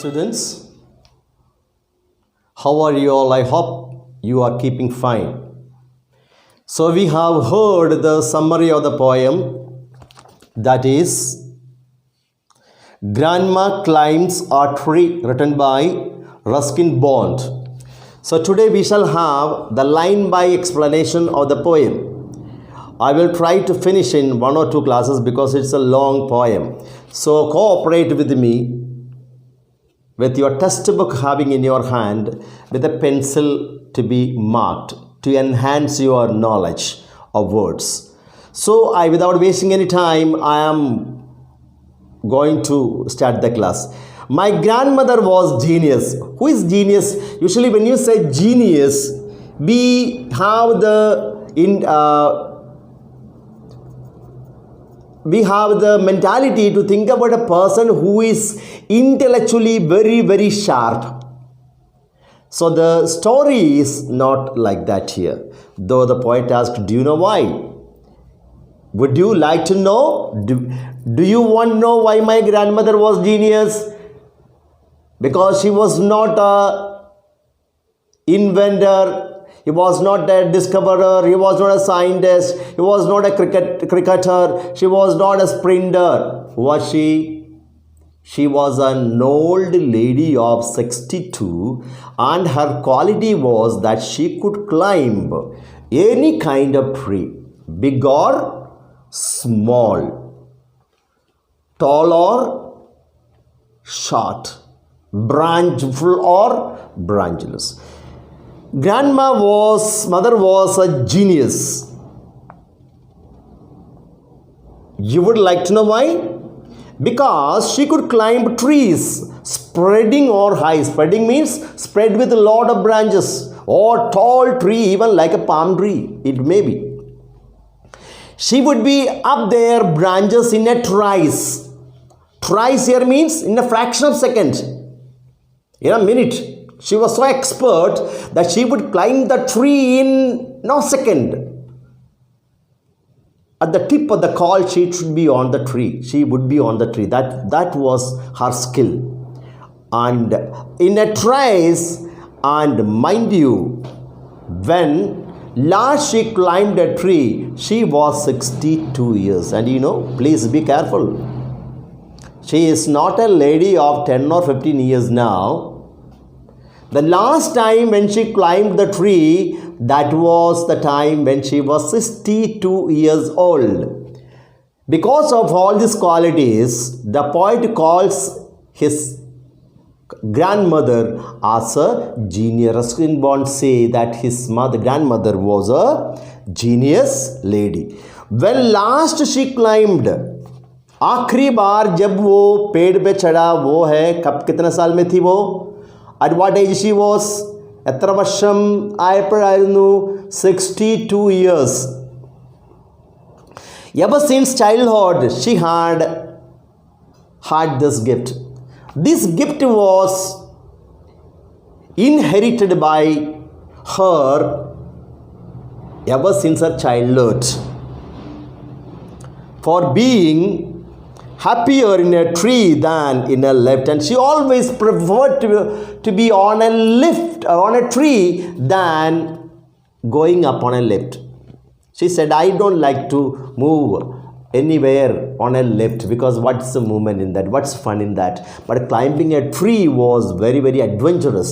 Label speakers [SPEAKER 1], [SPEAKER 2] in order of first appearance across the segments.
[SPEAKER 1] students, how are you all? I hope you are keeping fine. So we have heard the summary of the poem, that is Grandma Climbs a Tree, written by Ruskin Bond. So today we shall have the line by explanation of the poem. I will try to finish in 1 or 2 classes because it's a long poem. So cooperate with me with your textbook having in your hand with a pencil to be marked to enhance your knowledge of words. So without wasting any time, I am going to start the class. My grandmother was genius. Who is genius? Usually when you say genius, we have the mentality to think about a person who is intellectually very, very sharp. So the story is not like that here. Though the poet asked, do you know why? Would you like to know? Do you want to know why my grandmother was genius? Because she was not a inventor. He was not a discoverer, he was not a scientist, he was not a cricketer, she was not a sprinter. Who was she? She was an old lady of 62, and her quality was that she could climb any kind of tree, big or small, tall or short, branchful or branchless. Mother was a genius. You would like to know why? Because she could climb trees, spreading or high. Spreading means spread with a lot of branches, or tall tree, even like a palm tree, it may be. She would be up there, branches in a trice. Trice here means in a fraction of a second, in a minute. She was so expert that she would climb the tree in no second. At the tip of the call, she should be on the tree. She would be on the tree. That was her skill. And in a trice, and mind you, when last she climbed a tree, she was 62 years. And you know, please be careful. She is not a lady of 10 or 15 years now. The last time when she climbed the tree, that was the time when she was 62 years old. Because of all these qualities, the poet calls his grandmother as a genius. Ruskin Bond say that his grandmother was a genius lady. When last she climbed, आखिरी बार जब वो पेड़ पे चढ़ा वो है कब कितने साल में थी वो? At what age she was? എത്ര വർഷം ആയപ്പോഴായിരുന്നു? 62 years. Ever since childhood, she had this gift. This gift was inherited by her ever since her childhood. For being happier in a tree than in a lift, and she always preferred to be on a lift or on a tree than going up on a lift. She said, I don't like to move anywhere on a lift because what's the movement in that, what's fun in that? But climbing a tree was very, very adventurous,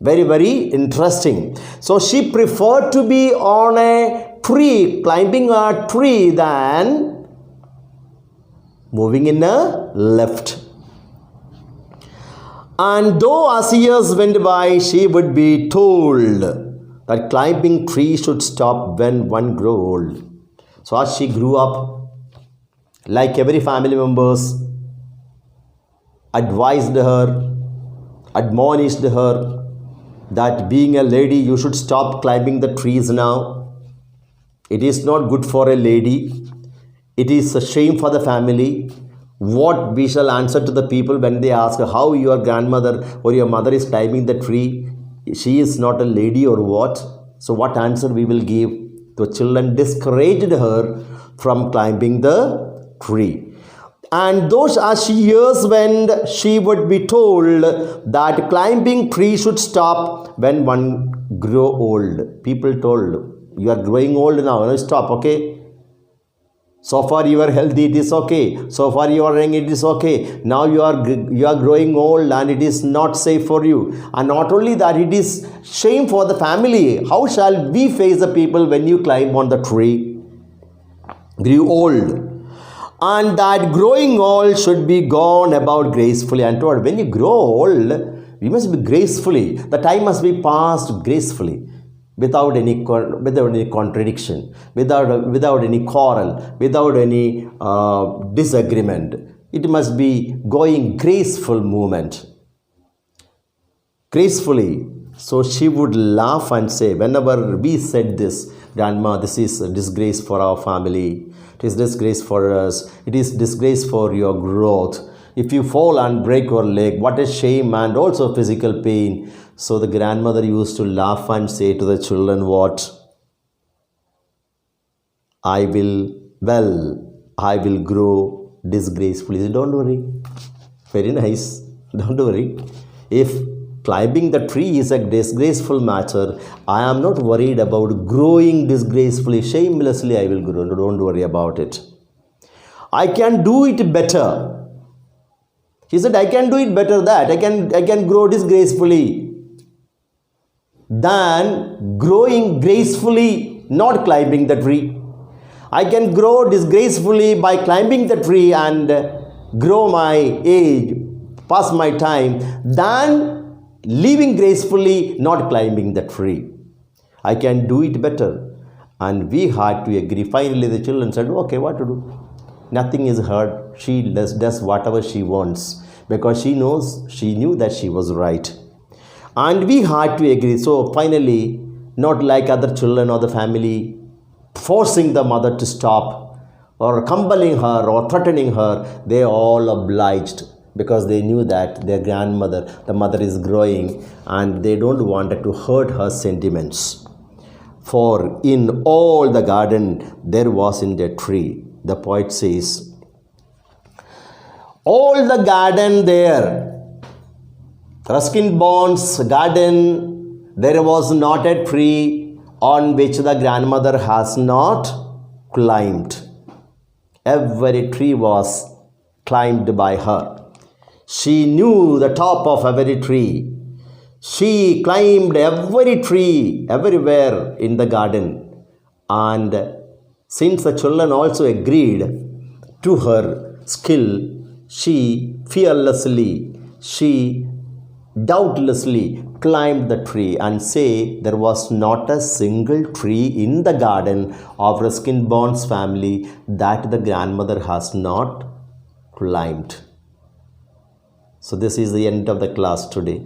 [SPEAKER 1] very, very interesting. So she preferred to be on a tree, climbing a tree, than moving in a lift. And though as years went by, she would be told that climbing trees should stop when one grew old. So as she grew up, like every family members advised her, admonished her that being a lady, you should stop climbing the trees now. It is not good for a lady. It is a shame for the family. What we shall answer to the people when they ask how your grandmother or your mother is climbing the tree? She is not a lady or what? So what answer we will give? The children discouraged her from climbing the tree. And those as years went, she would be told that climbing tree should stop when one grow old. People told, you are growing old now, stop, okay? So far you are healthy, it is okay. So far you are young, it is okay. Now you are growing old and it is not safe for you. And not only that, it is shame for the family. How shall we face the people when you climb on the tree? Grew old. And that growing old should be gone about gracefully. And told, when you grow old, you must be gracefully. The time must be passed gracefully, without any contradiction, without any quarrel, without any disagreement. It must be going graceful movement. Gracefully. So she would laugh and say, whenever we said this, Grandma, this is a disgrace for our family. It is disgrace for us. It is disgrace for your growth. If you fall and break your leg, what a shame, and also physical pain. So the grandmother used to laugh and say to the children, what? I will grow disgracefully. Don't worry. Very nice. Don't worry. If climbing the tree is a disgraceful matter, I am not worried about growing disgracefully. Shamelessly I will grow. Don't worry about it. I can do it better. She said, I can do it better that. I can grow disgracefully than growing gracefully, not climbing the tree. I can grow disgracefully by climbing the tree and grow my age, pass my time, than living gracefully, not climbing the tree. I can do it better. And we had to agree. Finally, the children said, okay, what to do? Nothing is heard. She does whatever she wants, because she knew that she was right. And we had to agree. So finally, not like other children or the family, forcing the mother to stop or compelling her or threatening her, they all obliged, because they knew that their grandmother, the mother, is growing and they don't want to hurt her sentiments. For in all the garden there wasn't a tree. The poet says, all the garden there, Ruskin Bond's garden, there was not a tree on which the grandmother has not climbed. Every tree was climbed by her. She knew the top of every tree. She climbed every tree everywhere in the garden. And since the children also agreed to her skill, she fearlessly, she doubtlessly climbed the tree, and say there was not a single tree in the garden of Ruskin Bond's family that the grandmother has not climbed. So this is the end of the class today.